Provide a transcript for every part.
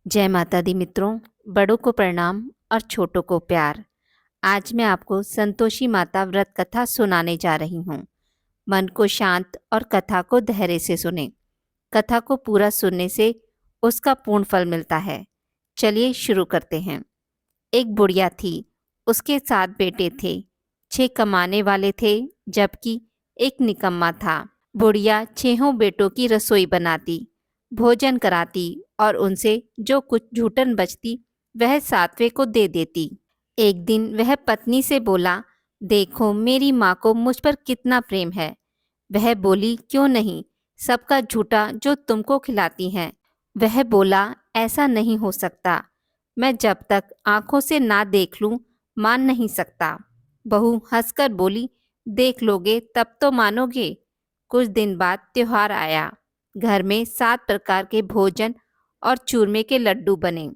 जय माता दी मित्रों, बड़ों को प्रणाम और छोटों को प्यार। आज मैं आपको संतोषी माता व्रत कथा सुनाने जा रही हूँ। मन को शांत और कथा को धैर्य से सुने। कथा को पूरा सुनने से उसका पूर्ण फल मिलता है। चलिए शुरू करते हैं। एक बुढ़िया थी, उसके 7 बेटे थे। 6 कमाने वाले थे, जबकि एक निकम्मा था। बुढ़िया 6 बेटों की रसोई बनाती, भोजन कराती और उनसे जो कुछ झूठन बचती वह 7वें को दे देती। एक दिन वह पत्नी से बोला, देखो मेरी माँ को मुझ पर कितना प्रेम है। वह बोली, क्यों नहीं, सबका झूठा जो तुमको खिलाती हैं। वह बोला, ऐसा नहीं हो सकता, मैं जब तक आंखों से ना देख लूं मान नहीं सकता। बहू हंसकर बोली, देख लोगे तब तो मानोगे। कुछ दिन बाद त्योहार आया। घर में 7 प्रकार के भोजन और चूरमे के लड्डू बने।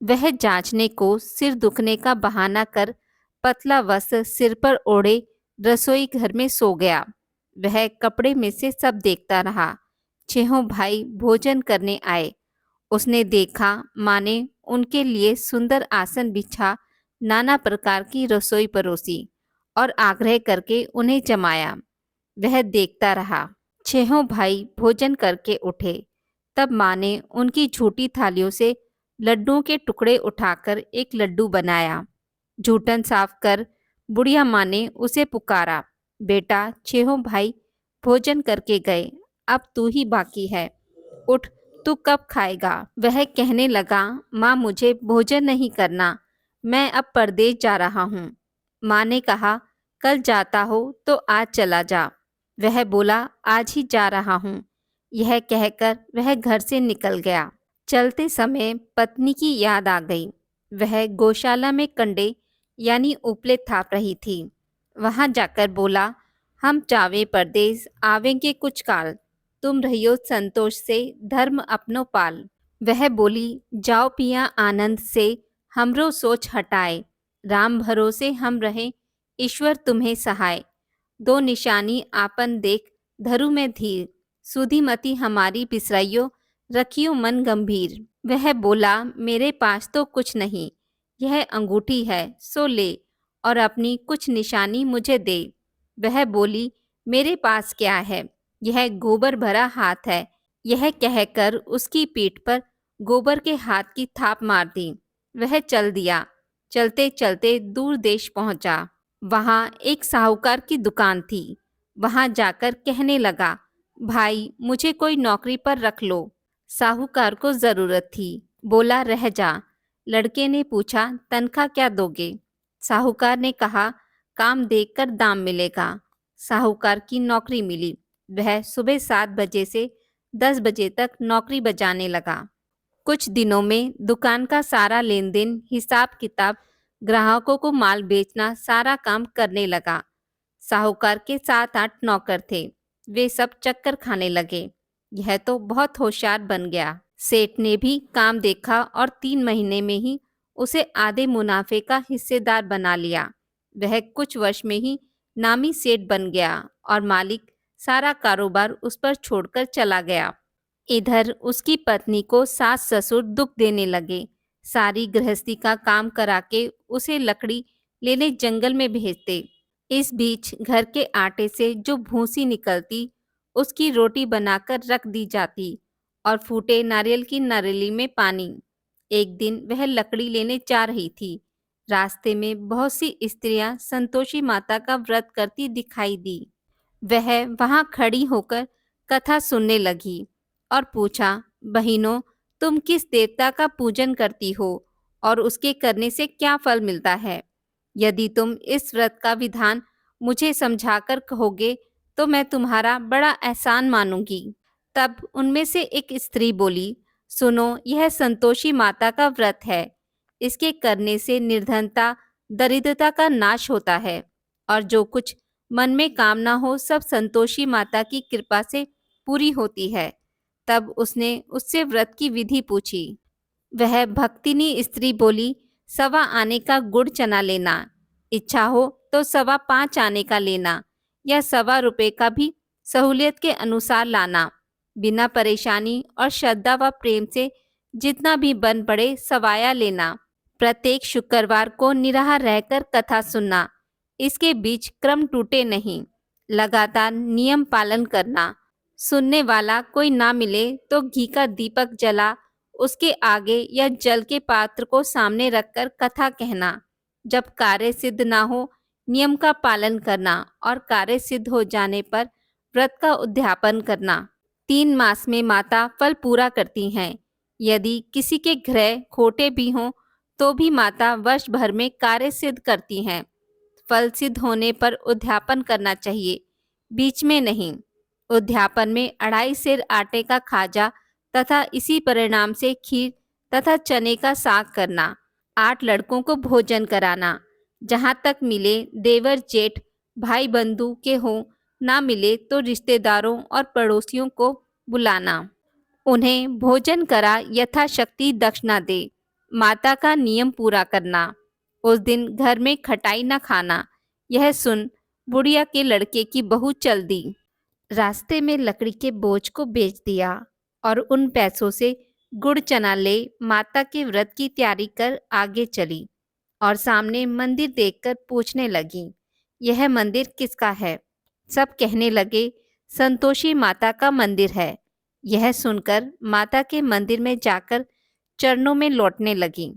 वह जांचने को सिर दुखने का बहाना कर पतला वस्त्र सिर पर ओढ़े रसोई घर में सो गया। वह कपड़े में से सब देखता रहा। 6 भाई भोजन करने आए। उसने देखा माँ ने उनके लिए सुंदर आसन बिछा नाना प्रकार की रसोई परोसी और आग्रह करके उन्हें जमाया। वह देखता रहा। 6 भाई भोजन करके उठे। तब माँ ने उनकी झूठी थालियों से लड्डुओं के टुकड़े उठाकर एक लड्डू बनाया। जूठन साफ कर बुढ़िया माँ ने उसे पुकारा, बेटा 6 भाई भोजन करके गए, अब तू ही बाकी है, उठ, तू कब खाएगा। वह कहने लगा, माँ मुझे भोजन नहीं करना, मैं अब परदेश जा रहा हूँ। माँ ने कहा, कल जाता हो तो आज चला जा। वह बोला, आज ही जा रहा हूँ। यह कहकर वह घर से निकल गया। चलते समय पत्नी की याद आ गई। वह गौशाला में कंडे यानी उपले थाप रही थी। वहां जाकर बोला, हम जावे परदेस आवेंगे कुछ काल, तुम रहियो संतोष से धर्म अपनो पाल। वह बोली, जाओ पिया आनंद से, हमरो सोच हटाए, राम भरोसे हम रहें, ईश्वर तुम्हें सहाय। 2 निशानी आपन देख, धरु में धीर, सुधीमती हमारी बिसराइयो, रखियो मन गंभीर। वह बोला, मेरे पास तो कुछ नहीं, यह अंगूठी है सो ले और अपनी कुछ निशानी मुझे दे। वह बोली, मेरे पास क्या है, यह गोबर भरा हाथ है। यह कहकर उसकी पीठ पर गोबर के हाथ की थाप मार दी। वह चल दिया। चलते चलते दूर देश पहुंचा। वहां एक साहूकार की दुकान थी। वहां जाकर कहने लगा, भाई मुझे कोई नौकरी पर रख लो। साहूकार को जरूरत थी, बोला रह जा। लड़के ने पूछा, तनख्वाह क्या दोगे। साहूकार ने कहा, काम देखकर दाम मिलेगा। साहूकार की नौकरी मिली। वह सुबह 7 बजे से 10 बजे तक नौकरी बजाने लगा। कुछ दिनों में दुकान का सारा लेन देन, हिसाब किताब, ग्राहकों को माल बेचना, सारा काम करने लगा। साहूकार के 7-8 नौकर थे। वे सब चक्कर खाने लगे। यह तो बहुत होशियार बन गया। सेठ ने भी काम देखा और 3 महीने में ही उसे आधे मुनाफे का हिस्सेदार बना लिया। वह कुछ वर्ष में ही नामी सेठ बन गया और मालिक सारा कारोबार उस पर छोड़कर चला गया। इधर उसकी पत्नी को सास ससुर दुख देने लगे। सारी गृहस्थी का काम करा के उसे लकड़ी लेने जंगल में भेजते। इस बीच घर के आटे से जो भूसी निकलती उसकी रोटी बनाकर रख दी जाती और फूटे नारियल की नारियली में पानी। एक दिन वह लकड़ी लेने जा रही थी। रास्ते में बहुत सी स्त्रियां संतोषी माता का व्रत करती दिखाई दी। वह वहां खड़ी होकर कथा सुनने लगी और पूछा, बहनों तुम किस देवता का पूजन करती हो और उसके करने से क्या फल मिलता है। यदि तुम इस व्रत का विधान मुझे समझाकर कहोगे तो मैं तुम्हारा बड़ा एहसान मानूंगी। तब उनमें से एक स्त्री बोली, सुनो, यह संतोषी माता का व्रत है। इसके करने से निर्धनता दरिद्रता का नाश होता है और जो कुछ मन में कामना हो सब संतोषी माता की कृपा से पूरी होती है। तब उसने उससे व्रत की विधि पूछी। वह भक्तिनी स्त्री बोली, 1.25 आने का गुड़ चना लेना, इच्छा हो तो 5.25 आने का लेना या 1.25 का भी सहूलियत के अनुसार लाना। बिना परेशानी और श्रद्धा व प्रेम से जितना भी बन पड़े सवाया लेना। प्रत्येक शुक्रवार को निराहा रहकर कथा सुनना। इसके बीच क्रम टूटे नहीं। लगातार नियम पालन करना। सुनने वाला कोई ना मिले तो घी का दीपक जला उसके आगे या जल के पात्र को सामने रखकर कथा कहना। जब कार्य सिद्ध ना हो, नियम का पालन करना और कार्य सिद्ध हो जाने पर व्रत का उद्यापन करना। 3 मास में माता फल पूरा करती हैं। यदि किसी के ग्रह खोटे भी हों तो भी माता वर्ष भर में कार्य सिद्ध करती हैं। फल सिद्ध होने पर उद्यापन करना चाहिए, बीच में नहीं। उद्यापन में 2.5 सेर आटे का खाजा तथा इसी परिणाम से खीर तथा चने का साग करना। 8 लड़कों को भोजन कराना। जहाँ तक मिले देवर जेठ भाई बंधु के हों, ना मिले तो रिश्तेदारों और पड़ोसियों को बुलाना। उन्हें भोजन करा यथाशक्ति दक्षिणा दे। माता का नियम पूरा करना। उस दिन घर में खटाई न खाना। यह सुन बुढ़िया के लड़के की बहू चल दी। रास्ते में लकड़ी के बोझ को बेच दिया और उन पैसों से गुड़ चना ले माता के व्रत की तैयारी कर आगे चली और सामने मंदिर देखकर पूछने लगी, यह मंदिर किसका है? सब कहने लगे, संतोषी माता का मंदिर है। यह सुनकर माता के मंदिर में जाकर चरणों में लौटने लगी।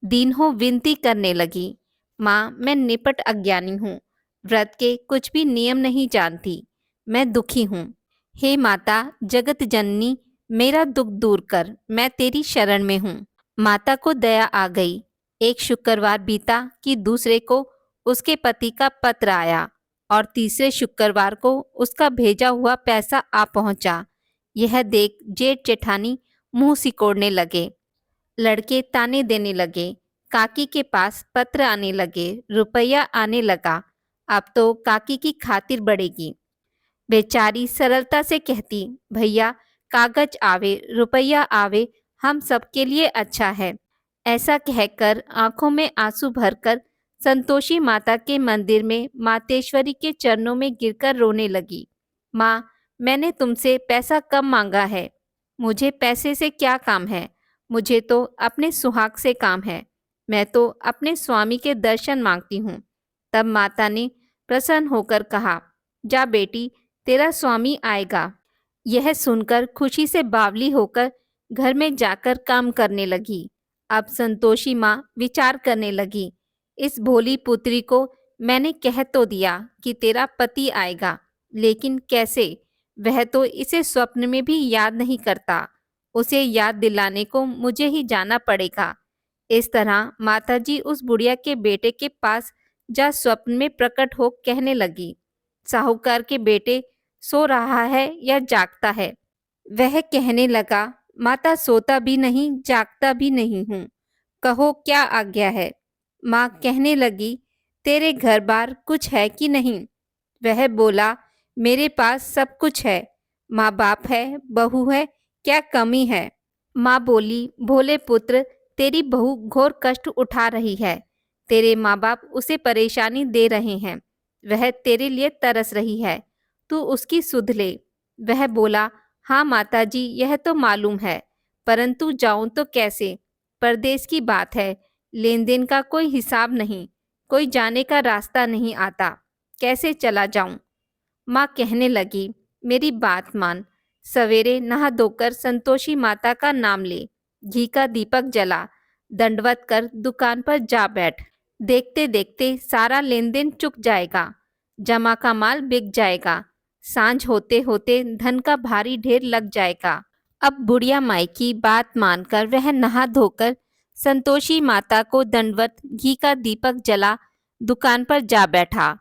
दीनों विनती करने लगी, माँ मैं निपट अज्ञानी हूँ, व्रत के कुछ भी नियम नहीं जानती, मैं दुखी हूँ। हे माता जगत जननी, मेरा दुख दूर कर, मैं तेरी शरण में हूँ। माता को दया आ गई। एक शुक्रवार बीता कि दूसरे को उसके पति का पत्र आया और तीसरे शुक्रवार को उसका भेजा हुआ पैसा आ पहुंचा। यह देख जेठ जेठानी मुंह सिकोड़ने लगे। लड़के ताने देने लगे। काकी के पास पत्र आने लगे, रुपया आने लगा। अब तो काकी की खातिर बढ़ेगी। बेचारी सरलता से कहती, भैया कागज आवे रुपया आवे, हम सबके लिए अच्छा है। ऐसा कहकर आंखों में आंसू भरकर संतोषी माता के मंदिर में मातेश्वरी के चरणों में गिरकर रोने लगी। माँ, मैंने तुमसे पैसा कम मांगा है, मुझे पैसे से क्या काम है? मुझे तो अपने सुहाग से काम है। मैं तो अपने स्वामी के दर्शन मांगती हूँ। तब माता ने प्रसन्न होकर कहा, जा बेटी, तेरा स्वामी आएगा। यह सुनकर खुशी से बावली होकर घर में जाकर काम करने लगी। अब संतोषी माँ विचार करने लगी, इस भोली पुत्री को मैंने कह तो दिया कि तेरा पति आएगा, लेकिन कैसे? वह तो इसे स्वप्न में भी याद नहीं करता। उसे याद दिलाने को मुझे ही जाना पड़ेगा। इस तरह माताजी उस बुढ़िया के बेटे के पास जा स्वप्न में प्रकट हो कहने लगी, साहूकार के बेटे सो रहा है या जागता है? वह कहने लगा, माता सोता भी नहीं जागता भी नहीं हूँ, कहो क्या आज्ञा है? माँ कहने लगी, तेरे घर बार कुछ है कि नहीं? वह बोला, मेरे पास सब कुछ है, माँ बाप है, बहू है, क्या कमी है? माँ बोली, भोले पुत्र, तेरी बहू घोर कष्ट उठा रही है। तेरे माँ बाप उसे परेशानी दे रहे हैं। वह तेरे लिए तरस रही है, तू उसकी सुध ले। वह बोला, हाँ माताजी, यह तो मालूम है, परंतु जाऊं तो कैसे? परदेश की बात है, लेन देन का कोई हिसाब नहीं, कोई जाने का रास्ता नहीं आता, कैसे चला जाऊं? माँ कहने लगी, मेरी बात मान, सवेरे नहा धोकर संतोषी माता का नाम ले, घी का दीपक जला, दंडवत कर दुकान पर जा बैठ। देखते देखते सारा लेन देन चुक जाएगा, जमा का माल बिक जाएगा, सांझ होते होते धन का भारी ढेर लग जाएगा। अब बुढ़िया माई की बात मानकर वह नहा धोकर संतोषी माता को दंडवत घी का दीपक जला दुकान पर जा बैठा।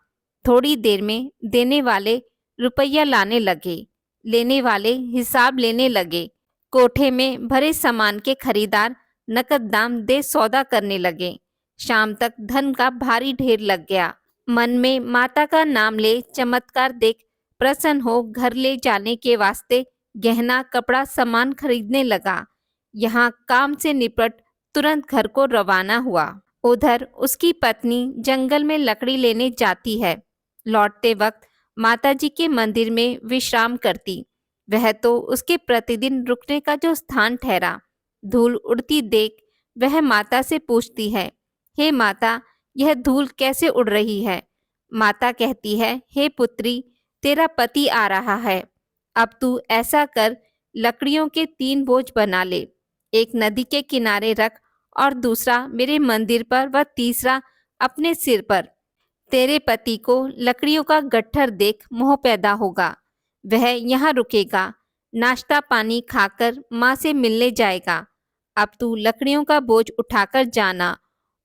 थोड़ी देर में देने वाले रुपया लाने लगे, लेने वाले हिसाब लेने लगे। कोठे में भरे सामान के खरीदार नकद दाम दे सौदा करने लगे। शाम तक धन का भारी ढेर लग गया। मन में माता का नाम ले चमत्कार देख प्रसन्न हो घर ले जाने के वास्ते गहना कपड़ा सामान खरीदने लगा। यहाँ काम से निपट तुरंत घर को रवाना हुआ। उधर उसकी पत्नी जंगल में लकड़ी लेने जाती है। लौटते वक्त माताजी के मंदिर में विश्राम करती। वह तो उसके प्रतिदिन रुकने का जो स्थान ठहरा। धूल उड़ती देख वह माता से पूछती है, हे माता, यह धूल कैसे उड़ रही है? माता कहती है, हे पुत्री, तेरा पति आ रहा है। अब तू ऐसा कर, लकड़ियों के 3 बोझ बना ले, एक नदी के किनारे रख और दूसरा मेरे मंदिर पर व तीसरा अपने सिर पर। तेरे पति को लकड़ियों का गट्ठर देख मोह पैदा होगा, वह यहाँ रुकेगा, नाश्ता पानी खाकर माँ से मिलने जाएगा। अब तू लकड़ियों का बोझ उठाकर जाना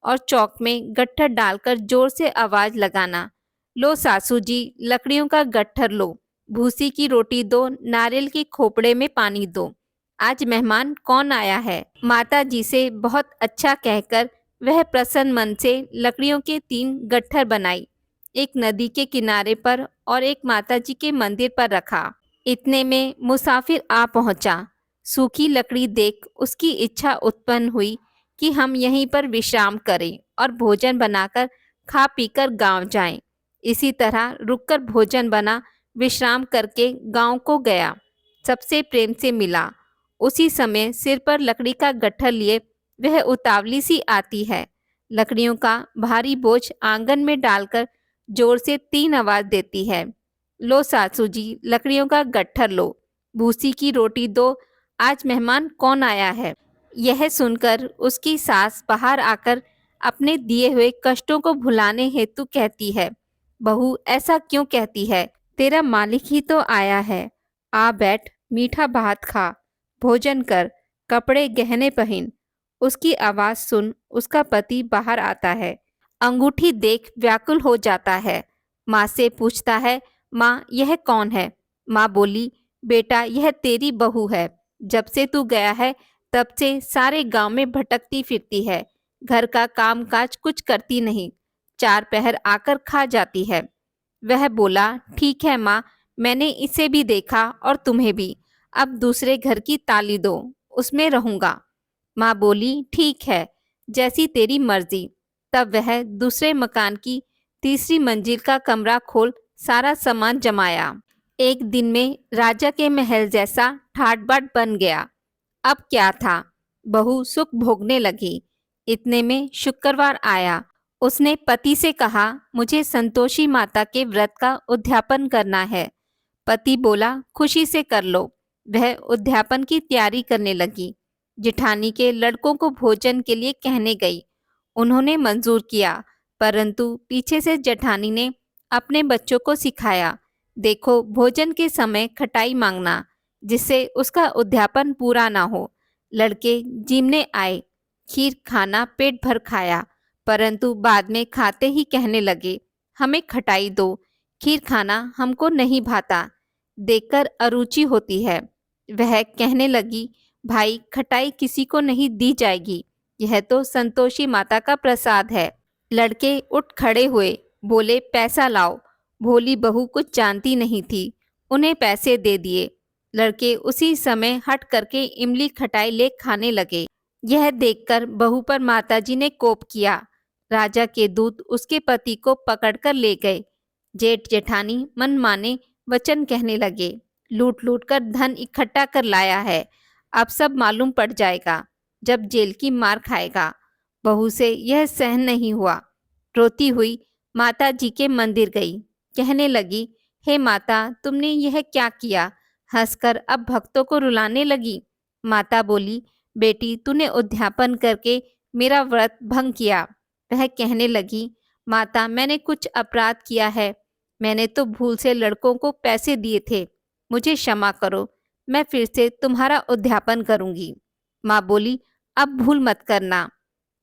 और चौक में गट्ठर डालकर जोर से आवाज लगाना, लो सासू जी, लकड़ियों का गट्ठर लो, भूसी की रोटी दो, नारियल के खोपड़े में पानी दो, आज मेहमान कौन आया है। माता जी से बहुत अच्छा कहकर वह प्रसन्न मन से लकड़ियों के 3 गट्ठर बनाई, एक नदी के किनारे पर और एक माता जी के मंदिर पर रखा। इतने में मुसाफिर आ पहुंचा। सूखी लकड़ी देख उसकी इच्छा उत्पन्न हुई कि हम यहीं पर विश्राम करें और भोजन बनाकर खा पीकर गांव जाएं। इसी तरह रुककर भोजन बना, विश्राम करके गांव को गया, सबसे प्रेम से मिला। उसी समय सिर पर लकड़ी का गट्ठर लिए वह उतावली सी आती है, लकड़ियों का भारी बोझ आंगन में डालकर जोर से 3 आवाज देती है, लो सासू जी, लकड़ियों का गट्ठर लो, भूसी की रोटी दो, आज मेहमान कौन आया है। यह सुनकर उसकी सास बाहर आकर अपने दिए हुए कष्टों को भुलाने हेतु कहती है, बहू ऐसा क्यों कहती है, तेरा मालिक ही तो आया है, आ बैठ, मीठा भात खा, भोजन कर, कपड़े गहने पहन। उसकी आवाज सुन उसका पति बाहर आता है, अंगूठी देख व्याकुल हो जाता है, माँ से पूछता है, माँ यह कौन है। माँ बोली, बेटा यह तेरी बहू है, जब से तू गया है तब से सारे गांव में भटकती फिरती है, घर का काम काज कुछ करती नहीं, 4 पहर आकर खा जाती है। वह बोला, ठीक है माँ, मैंने इसे भी देखा और तुम्हें भी, अब दूसरे घर की ताली दो, उसमें रहूंगा। माँ बोली, ठीक है, जैसी तेरी मर्जी। तब वह दूसरे मकान की तीसरी मंजिल का कमरा खोल सारा सामान जमाया। एक दिन में राजा के महल जैसा ठाट बाट बन गया। अब क्या था, बहू सुख भोगने लगी। इतने में शुक्रवार आया। उसने पति से कहा, मुझे संतोषी माता के व्रत का उद्यापन करना है। पति बोला, खुशी से कर लो। वह उद्यापन की तैयारी करने लगी। जिठानी के लड़कों को भोजन के लिए कहने गई। उन्होंने मंजूर किया, परंतु पीछे से जेठानी ने अपने बच्चों को सिखाया, देखो भोजन के समय खटाई मांगना, जिससे उसका उद्यापन पूरा ना हो। लड़के जिमने आए, खीर खाना पेट भर खाया, परंतु बाद में खाते ही कहने लगे, हमें खटाई दो, खीर खाना हमको नहीं भाता, देखकर अरुचि होती है। वह कहने लगी, भाई खटाई किसी को नहीं दी जाएगी, यह तो संतोषी माता का प्रसाद है। लड़के उठ खड़े हुए, बोले, पैसा लाओ। भोली बहू कुछ जानती नहीं थी, उन्हें पैसे दे दिए। लड़के उसी समय हट करके इमली खटाई ले खाने लगे। यह देखकर बहू पर माताजी ने कोप किया। राजा के दूत उसके पति को पकड़कर ले गए। जेठ जेठानी मन माने वचन कहने लगे, लूट लूट कर धन इकट्ठा कर लाया है, अब सब मालूम पड़ जाएगा, जब जेल की मार खाएगा। बहू से यह सहन नहीं हुआ। रोती हुई माता जी के मंदिर गई, कहने लगी, हे माता, तुमने यह क्या किया, हंसकर अब भक्तों को रुलाने लगी। माता बोली, बेटी तूने उद्यापन करके मेरा व्रत भंग किया। वह कहने लगी, माता मैंने कुछ अपराध किया है, मैंने तो भूल से लड़कों को पैसे दिए थे, मुझे क्षमा करो, मैं फिर से तुम्हारा उद्यापन करूंगी। माँ बोली, अब भूल मत करना।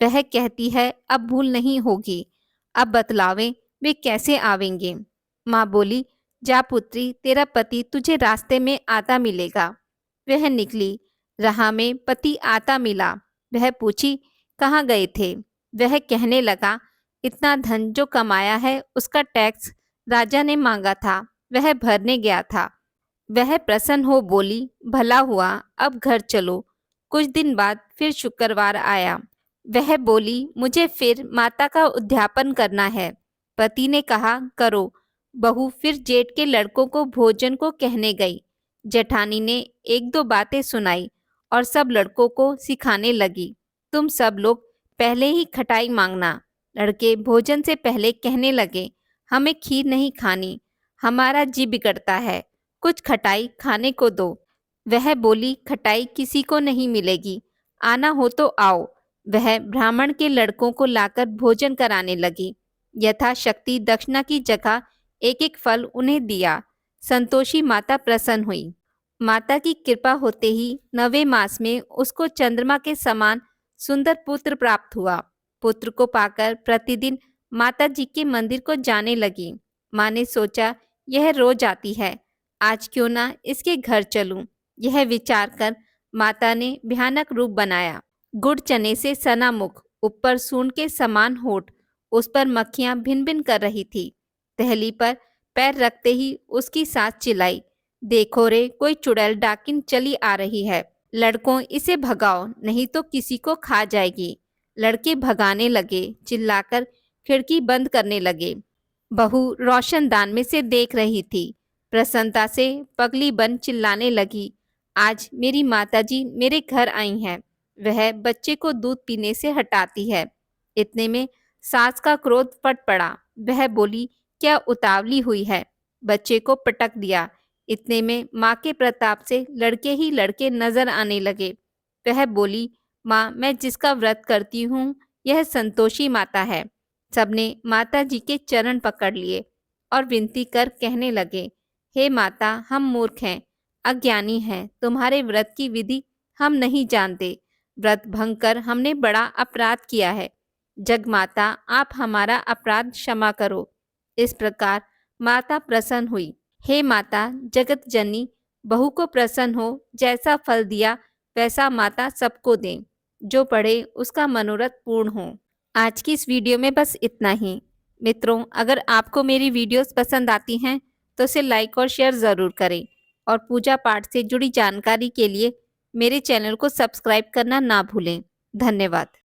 वह कहती है, अब भूल नहीं होगी, अब बतलावें वे कैसे आवेंगे। माँ बोली, जा पुत्री, तेरा पति तुझे रास्ते में आता मिलेगा। वह निकली, राह में पति आता मिला। वह पूछी, कहाँ गए थे। वह कहने लगा, इतना धन जो कमाया है उसका टैक्स राजा ने मांगा था, वह भरने गया था। वह प्रसन्न हो बोली, भला हुआ, अब घर चलो। कुछ दिन बाद फिर शुक्रवार आया। वह बोली, मुझे फिर माता का उद्यापन करना है। पति ने कहा, करो। बहू फिर जेठ के लड़कों को भोजन को कहने गई। जेठानी ने 1-2 बातें सुनाई और सब लड़कों को सिखाने लगी, तुम सब लोग पहले ही खटाई मांगना। लड़के भोजन से पहले कहने लगे, हमें खीर नहीं खानी, हमारा जी बिगड़ता है, कुछ खटाई खाने को दो। वह बोली, खटाई किसी को नहीं मिलेगी, आना हो तो आओ। वह ब्राह्मण के लड़कों को लाकर भोजन कराने लगी। यथाशक्ति दक्षिणा की जगह एक एक फल उन्हें दिया। संतोषी माता प्रसन्न हुई। माता की कृपा होते ही 9वें मास में उसको चंद्रमा के समान सुंदर पुत्र प्राप्त हुआ। पुत्र को पाकर प्रतिदिन माता जी के मंदिर को जाने लगी। माँ ने सोचा, यह रोज आती है, आज क्यों ना इसके घर चलूं। यह विचार कर माता ने भयानक रूप बनाया। गुड़ चने से सना मुख, ऊपर सूंड के समान होठ, उस पर मक्खियां भिन भिन कर रही थी। टहली पर पैर रखते ही उसकी सास चिल्लाई, देखो रे, कोई चुड़ैल डाकिन चली आ रही है, लड़कों इसे भगाओ नहीं तो किसी को खा जाएगी। लड़के भगाने लगे, चिल्लाकर खिड़की बंद करने लगे। बहू रोशनदान में से देख रही थी। प्रसन्नता से पगली बन चिल्लाने लगी, आज मेरी माताजी मेरे घर आई हैं, वह बच्चे को दूध पीने से हटाती है। इतने में सास का क्रोध फट पड़ा। वह बोली, क्या उतावली हुई है, बच्चे को पटक दिया। इतने में माँ के प्रताप से लड़के ही लड़के नजर आने लगे। वह बोली, माँ, मैं जिसका व्रत करती हूँ यह संतोषी माता है। सबने माता जी के चरण पकड़ लिए और विनती कर कहने लगे, हे माता, हम मूर्ख हैं, अज्ञानी हैं, तुम्हारे व्रत की विधि हम नहीं जानते, व्रत भंग कर हमने बड़ा अपराध किया है, जगमाता आप हमारा अपराध क्षमा करो। इस प्रकार माता प्रसन्न हुई। हे माता जगत जननी, बहू को प्रसन्न हो, जैसा फल दिया वैसा माता सबको दें, जो पढ़े उसका मनोरथ पूर्ण हो। आज की इस वीडियो में बस इतना ही। मित्रों, अगर आपको मेरी वीडियोस पसंद आती हैं तो इसे लाइक और शेयर ज़रूर करें और पूजा पाठ से जुड़ी जानकारी के लिए मेरे चैनल को सब्सक्राइब करना ना भूलें। धन्यवाद।